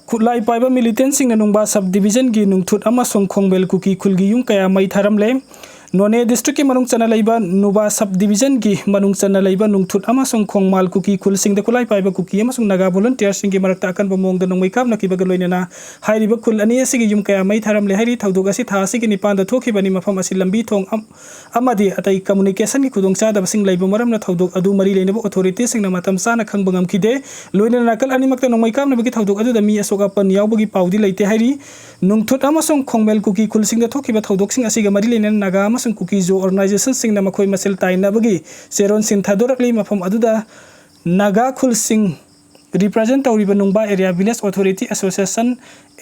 खुलाई पाइबा militant Singh नुंबा sub division की नुंगथुट अमसों खोंगबेल cookie खुलगी युं कया मई थारमले नोने डिस्ट्रिक्ट की मनुंग चना लैबा नुबा सब डिवीजन की मनुंग चना लैबा नुंगथुट अमसों खोंगमाल कुकी खुल सिंह द खुलाई पाइबा कुकी अमसों नागा वॉलंटियर सिंह की मरकता अकन बमोंग द नोंगमै कापनाखिबा गलोइनेना हाइरिबा खुल अनि असिगी युं कया मई थारमले हाइरि थौदोक असि था असिगी निपान द थोखिबनी मफम असि लंबी थोंग अमदि अतै कम्युनिकेशन की खुदोंचादब सिंह लैबा मरमना थौदोक अदु मरी लेनेबा अथॉरिटी सिंह मतम साना खंगबा ngamkhide लोइनेना नाकल अनिमक्ता नोंगमै कापनाबगी थौदोक अदुदा मी असोका पन यावबगी पाउदी लैते हाइरि नुंगथुट अमसों खोंगमेल कुकी खुल सिंह द थोखिबा थौदोक सिंह असिगा मरी लेनेना नागा अमसों कुकी जो ऑर्गेनाइजेशन सिंह मखोई मसेल ताइनाबगी सेरोन सिंह थादोरकली मफम अदुदा नागा खुल सिंह रिप्रेजेंट तौरिबा नुंबा area village authority association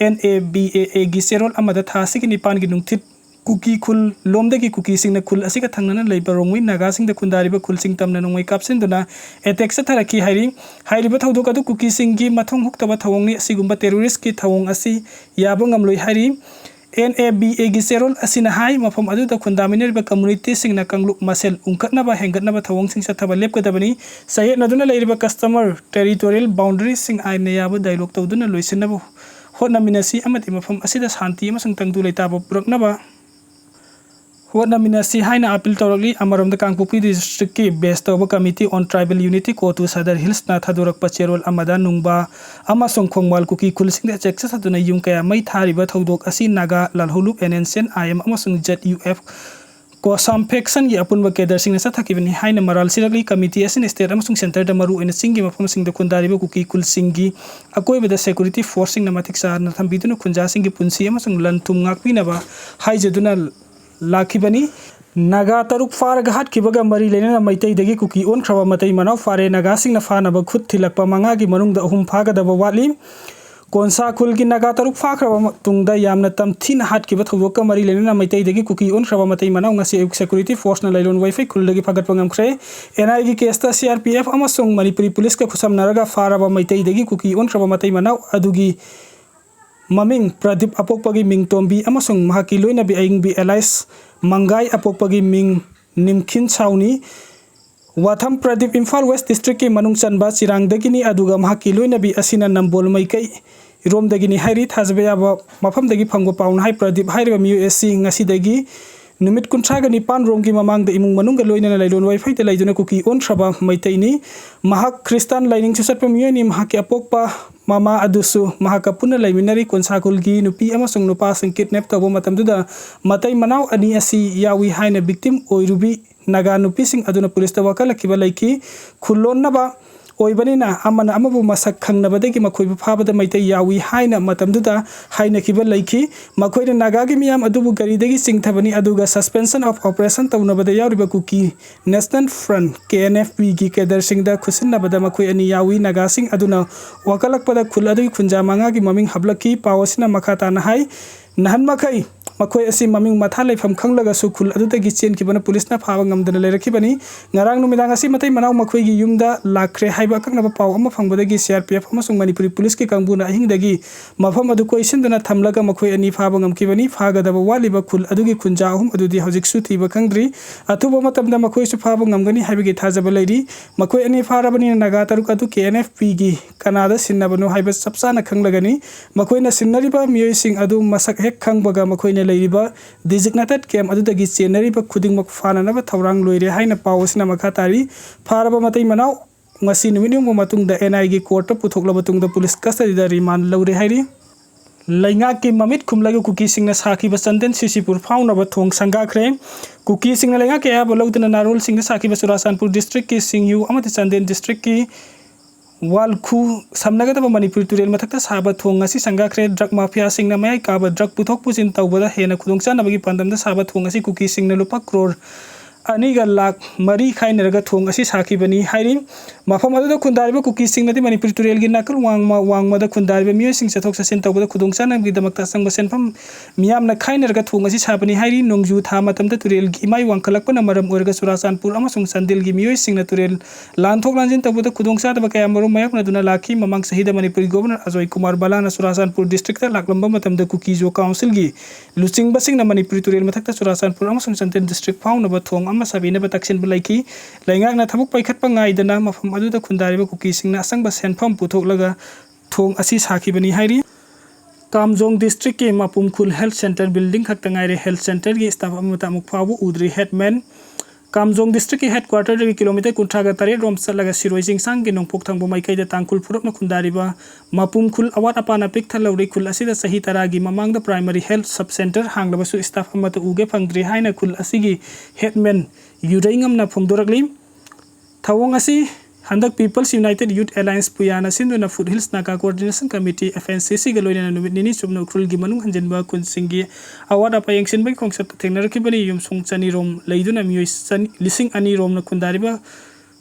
NABAA गी सेरोल अमदा थासी की निपान की नुंगथित कुकी खुल लोमदगी कुकी सिंह खुल असिगा थंगना लैबा रोंगwi नागा सिंह द खुंदारिबा खुल सिंह तमना नोंगमै कापसिनदुना एटेक से थरकी हाइरिबा थौदोक अदु कुकी सिंह की मथोंग हुक्तबा थवंगनि असिगुंबा टेररिस्ट की थवंग असि याबा ngamloi हाइरि NABA गी सेरोल असिना हाई मफम अदुदा खुंदामिनरिबा कम्युनिटी सिंह कंगलुक मसेल उंखटनाबा हेंगटनाबा थवंग सिंह सथबा लेपकदबनी सये नदुना लैरिबा कस्टमर टेरिटोरियल बाउंड्री सिंह आइना याबा डायलॉग तौदुना लोइसिनबो होटनामिनसी अमति मफम असिदा शांति अमसंग तंगदु लैताबा पुरकनबा होटनामिनसी हाइना अपील तौरकली अमरमदा कांगपोकपी डिस्ट्रिक्ट की बेस तौबा committee on tribal unity COTU Sadar hills ना थादोरकपा चेरोल अमदा नुंगबा अमसों खोंगमाल कुकी खुल सिंह द चेक सथदुना युं कया मई थारिबा थौदोक असि नागा लालहोलुप NNCN IM अमसों ZUF को सामफेक्शन की अपुनबा केडर सिंह सथकिबनी हाइना मराल सिरकली कमिटी असिन स्टेट अमसों सेंटर द मरु इन सिंह की मफम सिंह द खुंदारिबा कुकी खुल सिंह की अकोइबदा सिक्योरिटी फोर्स सिंह नमथिक सारना थंबिदुना खुंजा सिंह की पुंसी अमसों लनथुम ngakpinaba हाइजदुना लाखिबनी नागा तरुक फारग हाटखिबगा मरी लेना मैतैदगी कुकी ओनख्रबा मतै मनाव फारे नागा सिंह फानबा खुद थिलकपा मंगा की मनुंग अहुम फागदबा वाली कोनसा खुल की नागा तरुक फाख्रबा तुंगदा यामना तमथिन हाटखिबा थौदोक मरी लेना मैतैदगी कुकी ओनख्रबा मतै मनाव ngasi सिक्योरिटी फोर्स ना लैलोन वाइफाई खुलदगी फागतपा ngamkhre NI की केसता CRPF अमसों मणिपुरी पुलिस का खुसमनरगा फारबा मैतैदगी कुकी ओनख्रबा मतै मनाव अदुगी ममिंग प्रदीप अपोकपगी मिंग तोंबी अमसों महाकी लोइनबी अइंगबी एलाइस मंगाई अपोकपगी मिंग निमखिन छाउनी वाथम प्रदीप इम्फाल वेस्ट डिस्ट्रिक्ट की मनुंग चनबा चिरांगदगिनी अदुगा महाकी लोइनबी असिना नंबोल मैकै रोमदगिनी हाइरि थाजबयाबा मफमदगी फंगबा पाउन हाइ प्रदीप हाइरिबा MUSC ngasiदगी नुमित कुंथ्रागा निपान रोम की ममांग इमुंग मनुंग लोइना लैलोन वाइफाई ते लैदुना कुकी ओनख्रबा मैतैनी महाक ख्रिस्तान लाइनिंग सुसतपा मियोनी महाकी अपोकपा मामा अदुसु महाका पुना लैमिनरी कोनसाकुलगी नुपी अमसों नुपा सिंह किडनैप तौबा मतमदुदा मतै मनाव अनि असि यावी हाइना विक्टिम ओइरुबी नागा नुपी सिंह अदुना पुलिस दा वकालखिबा लैखि खुल्लोनबा ओइबनिना अमना अमबु मसक खंगनबदगी मखोइबु फाबदा मैतै यावी हाइना मतमदुदा हाइनखिबा लैखि मखोइना नागागी मियाम अदुबु गरीदगी सिंगथबनी अदुगा सस्पेंशन ऑफ ऑपरेशन तौनबदा यावरिबा कुकी नेशनल फ्रंट KNFP की केडर सिंगदा खुसिनबदा मखोइ अनि यावी नागा सिंह अदुना वकालकपदा खुल अदुगी खुंजा मंगागी ममिंग हबलकी पावसिना मखाताना हाइ नहन मखै मखोइ असि ममिंग मथा लैफम खंगलगसु खुल अदुदगी चेनखिबना पुलिसना फाबा ngamdana लेरखिबनी ngarang numidang asi matai manaw मखोइगी युमदा लाख्रे हाइबा अकंगनबा पाव अमा फंगबदगी CRPF अमसों मणिपुरी पुलिस की कांगबुना अहिंगदगी मफम अदु कोइसिनदना थमलगा मखोइ अनि फाबा ngamखिबनी फागदबा वालिबा खुल अदुगी खुंजा अहुम अदुदी हौजिक सुथिबा खंगद्री अथुबा मतमदा मखोइ सु फाबा ngamगनी हाइबगी थाजबा लैरी मखोइ अनि फारबनी नागा तरुक अदु KNFP गी कनादा सिन्नबनो हाइबा सबसाना खंगलगनी मखोइना सिन्नरिबा मियोइ सिंह अदु मसक हेक खंगबगा मखोइना लैरिबा डिजिग्नेटेड कैम्प अदुदगी चेनरिबा खुदिंगमक फाननबा थौरांग लोइरे हाइना पावसिना मखातारी फारबा मतै मनाव ngasi numinung matungda NI gi court puthokla batungda police custody da remand lawre hairi lainga ki mamit khumlagu kuki singna sakhi ba chanden sisipur fauna ba thong sangakhre kuki singna lainga ke aba lawdana narol singna sakhi ba surasanpur district ki singyu amati chanden district ki वालखु सामनागदबा Manipur तुरेल मथक्ता साबा थोंग असि संगाख्रे drug mafia सिंगना मयाइ काबा drug पुथोक पुजिन तौबदा हेना खुदोंचानबगी पांदमदा साबा थोंग असि cookie सिंगना लुपा crore अनिगा lakh मरी खाइनरगा थोंग असि साखिबनी हाइरि मफम अदुदा खुंदारिबा cookie सिंगनादि Manipur तुरेल गी नाकल वांगमदा खुंदारिबा मियो सिंग चथोक ससिन तौबदा खुदोंचानबगी दमकता संग सेनफम मियामना खाइनरगा थोंग असि साबनी हाइरि नोंजु था मतमदा तुरेल गी इमाइ वांखलकपना मरम ओरगा सुरासानपुर अमसुंग संदिल गी मियो सिंगना तुरेल लानथोक लांजिन तौबदा खुदोंचादबा कया मरो मयकना दुना लाखि ममंग सहिदा मणिपुरी गवर्नर अजय कुमार बालाना सुरासानपुर डिस्ट्रिक्ट लाकलंबा मतमदा कुकी जो काउंसिल गी लुचिंगबा सिंगना मणिपुरी तुरेल मथक्ता सुरासानपुर अमसुंग संदिल डिस्ट्रिक्ट फाउनबा थोंग अमा साबिनबा तक्सिनबा लैखि लाइंगाकना थबुक पैखतपा ngaidana मफम अदुदा खुंदारिबा कुकी सिंगना असंगबा सेनफम पुथोकलगा थोंग असि साखिबनी हाइरि कामजोंग डिस्ट्रिक्ट के मापुम खुल हेल्थ सेंटर बिल्डिंग खक्तंगाइरे हेल्थ सेंटर की स्टाफ अमता मुफाबु उद्री हेडमैन कामजोंग डिस्ट्रिक्ट की हेडक्वार्टर किलोमीटर कुंठागा तरे रोम चलगा सिरोय जिंगसांग के नोंपोक थांबो माइकैदा तांकुल फुरपना खुंदारिबा मापुम खुल अवात अपाना पिक थलौरी खुल असिदा सही तरागी ममांगदा प्राइमरी हेल्थ सब सेंटर हांगलबसु स्टाफ अमता उगे फंगद्री हाइना खुल असिगी हेडमैन युरैंगमना फोंदोरगली थवोंग असि हंदक पीपल्स यूनाइटेड यूथ अलायंस पुयाना सिंधुना फूड hills Naga coordination committee FNCC के लोइना नुमित निनी सुबना उखरुल गी मनुंग हंजनबा कुनसिंगी अवार्ड अपा यंगसिनबा खोंगसत थेंगनरखिबनि युमसुंग चनी रोम लेइदुना मियोय लिसिंग अनि रोम न खुंदारिबा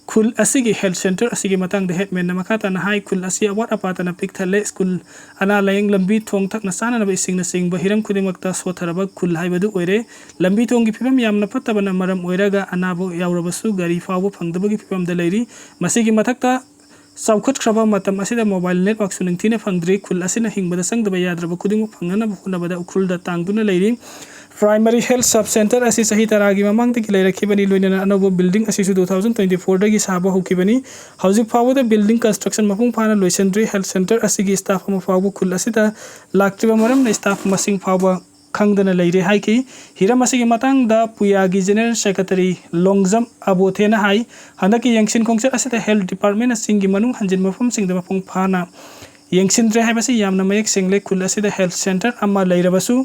खुल असिगी हेल्थ सेंटर असिगी मतंग द हेडमैन नमखाता न हाई खुल असी अवार्ड अपाता न पिक थले स्कूल अना लयंग लंबी थोंग थक न साना न इसिंग न सिंग बहिरम खुदिमक्ता सोथरबा खुल हाइबदु ओइरे लंबी थोंग की फिबम यामना फत्तबना मरम ओइरागा अनाबो यावरबसु गाड़ी फावो फंगदबगी फिबम द लेरी मसिगी मथक्ता साउखतख्रबा मतम असिदा मोबाइल नेटवर्क सुनिंगथिने फंगद्री खुल असिना हिंगबदा संगदबा याद्रबा खुदिमु फंगना हुनबदा उखरुलदा तांगदुना लेरी प्राइमरी हेल्थ सब सेंटर असी सही तरागी ममांग की लेरखिबनी लोइना अनोबो बिल्डिंग असी 2024 दगी साबा होकिबनी हौजिक फावदा बिल्डिंग कंस्ट्रक्शन मपुंग फाना लोइसेंद्री हेल्थ सेंटर असिगी स्टाफ अम फावबो खुल असिदा लाक्तिबा मरम स्टाफ मसिंग फावबा खंगदना लेरे हाइकी हिरम असिगी मतंग दा पुयागी जनरल सेक्रेटरी लोंगजम अबोथेना हाई हंदकी यंगसिन खोंगचर असिदा हेल्थ डिपार्टमेंट असिंगी मनुंग हंजिन मफम सिंगदा मपुंग फाना यंगसिनद्रे हाइबसी यामना मयक सिंगले खुल असिदा हेल्थ सेंटर अमा लेरबसु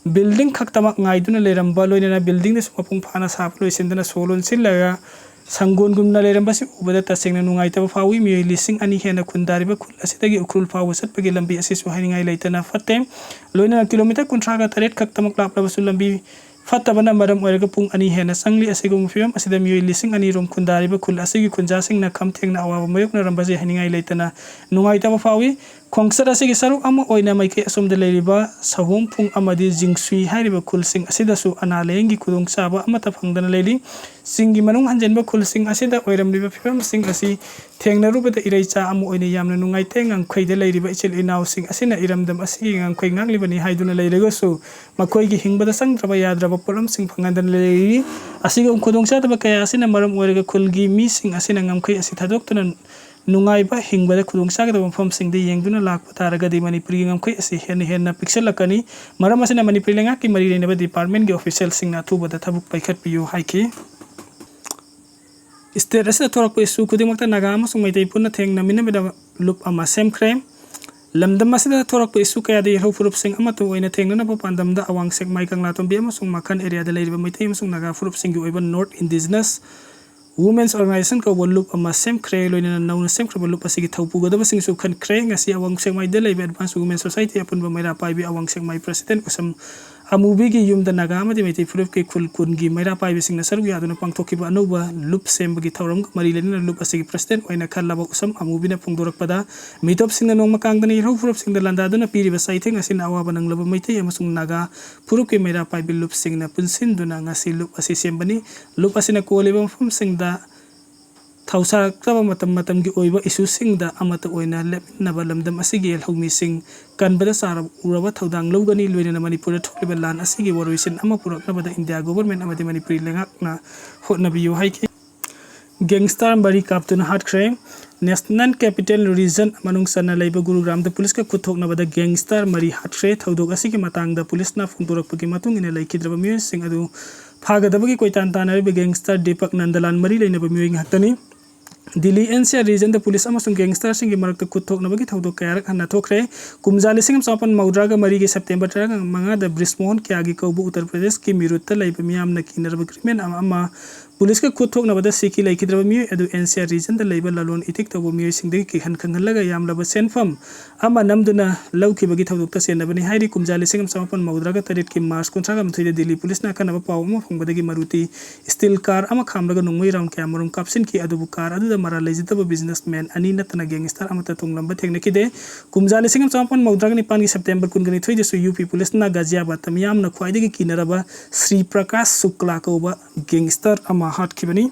building खक्तमक ngaiduna leramba loinana building de sumapung phana sap loisendana solon sillaga sangon gumna leramba si ubada tasengna nungaitaba fawi mi lising ani hena khundariba khul asidagi ukrul fawu satpagi lambi asi su haningai leitana fatte loinana kilometer kuntraga taret khaktamak laplaba su lambi फत्तबना मरम ओरगा पुंग अनि हेना संगली असिगुम फियम असिदा मियोय लिसिंग अनि रोम खुंदारिबा खुल असिगी खुंजासिंग न खम थेंगना अवाब मयक न रंबाजे हनिंगाय लेतना नुंगाइतबा फावी खोंगसर असिगी सरुक अमा ओइना माइके असुमदे लेरिबा सहोम पुंग अमदि जिंगसुई हारिबा खुलसिंग असिदासु अनालेंगी खुदोंग साबा अमता फंगदना लेरि सिंगी मनुंग हंजनबा खुलसिंग असिदा ओइरमलिबा फियम सिंग असि थेंगनरुबदा इरैचा अमा ओइना यामना नुंगाइते ngangkhaiदा लेरिबा इचेल इनाव सिंग असिना इरमदम असिगी ngangkhai nganglibani हाइदुना लेरगसु मखोइगी हिंगबदा संगद्रबा याद्रबा पोलम सिंग फंगदन लेरि असिगम खुदोंचादबा कया असिना मरम ओइरगा खुलगी मी सिंग असिना ngangkhai असि थादोक्तुना नुंगाइबा हिंगबदा खुदोंचागदबा मफम सिंगदे येंगदुना लाकपा तारगदि मणिपुरी ngangkhai असि हेन पिक्सलकनी मरम असिना मणिपुरी लेंगा की मरी लेनबा डिपार्टमेंट के ऑफिशियल सिंग ना थुबदा थबुक पैखत पियो हाइकी state असिदा थोरक issue खुदिमक्ता Naga अमसुंग Meitei पुन्ना थेंगनमिनबदा loop अमा सेमख्रे लमदम असिदा थोरक इशू कयादि हेल्थ फुरुप सिंग अमतो ओइना थेंगनबा पांदमदा अवांग सेक माइ कंगलातोंबी अमसुंग मखन एरियादा लेरिबा मैतै अमसुंग नागा फुरुप सिंग की ओइबा नॉर्थ इंडिजिनस वुमेन्स ऑर्गेनाइजेशन का वलुप अमा सेमख्रे लोइना नौना सेमख्रबा loop असिगी थौपुगदबा सिंगसु खनख्रे ngasi awang sekmai de leibe advance women society apunba maira paibi awang sekmai president usam amubi gi yumda naga amadi meti furup ke khul kun gi maira paibi singna saru yaduna pangthokiba anuba lup sembagi thauram mari lenina lup asigi president oina khallaba usam amubi na phungdorakpada mitop singna nongma kangdani ro furup singda landaduna piriba saitheng asin awaba nanglaba maitai amasung naga furup ke maira paibi lup singna punsin duna ngasi lup asi sembani lup asina koliba mafum singda थौसारक्तबा मतम की ओइबा issue सिंगदा अमत ओइना लेपनबा लमदम असिगी हौमी सिंग कनबदा सारा उरबा थौदांग लौगनी लोइना मणिपुर थोलिबा लान असिगी वरोइसिन अमा पुरकनबदा India government अमदि Manipuri लेंगाकना होटनबियो हाइकी gangster बरी कापतुना हाटख्रे national capital region मनुंग सना लेबा Gurugram the police का खुथोकनबदा gangster मरी हाटख्रे थौदोक असिगी मतंगदा पुलिसना फोंदोरकपगी मतुंग इना लेखिद्रबा मियो सिंग अदु फागदबगी कोइतान तानरिबा गैंगस्टर दीपक नंदलाल मरी लेनबा मियो हक्तनी दिल्ली एनसीआर रीजन द पुलिस अमसुंग गैंगस्टर सिंग मरक्त खुथोकनबगी थौदोक कयारक हन्ना थोखरे कुमजा लिसिंग सापन मौद्रागा मरी के सेप्टेम्बर 3 द ब्रिस्मोन क्यागी कौबु उत्तर प्रदेश की मिरुत्त लेबा मियामना किनरबा क्रिमिनल अमा पुलिस का खुथोकनबदा सिकी लेखिद्रबा मियो एदु एनसीआर रीजन द लेबा ललोन इथिक तबो मियो सिंगदगी किखन खंगलगा यामलबा सेनफम अमा नमदुना लौखिबगी थौदोक तसेनबनी हाइरि कुमजा लिसिंग सापन मौद्रागा तरेट की मार्च 19 दिल्ली पुलिस ना खनबा पावम फंगबदगी मारुति स्टील कार अमा खामलगा नोंमै राउंड कैमरून कापसिन की अदुबु कार अदुदा मरा लेजितबा बिजनेसमैन अनि नतना गैंगस्टर अमता तोंगलंबा थेंगनखिदे कुमजा लिसिंग सापन मौद्रागा निपान की सेप्टेम्बर 19 दसु यूपी पुलिस ना गाजियाबाद तमियामना ख्वाइदगी किनरबा श्री प्रकाश शुक्ला कौबा गैंगस्टर अमा हाटखिबनी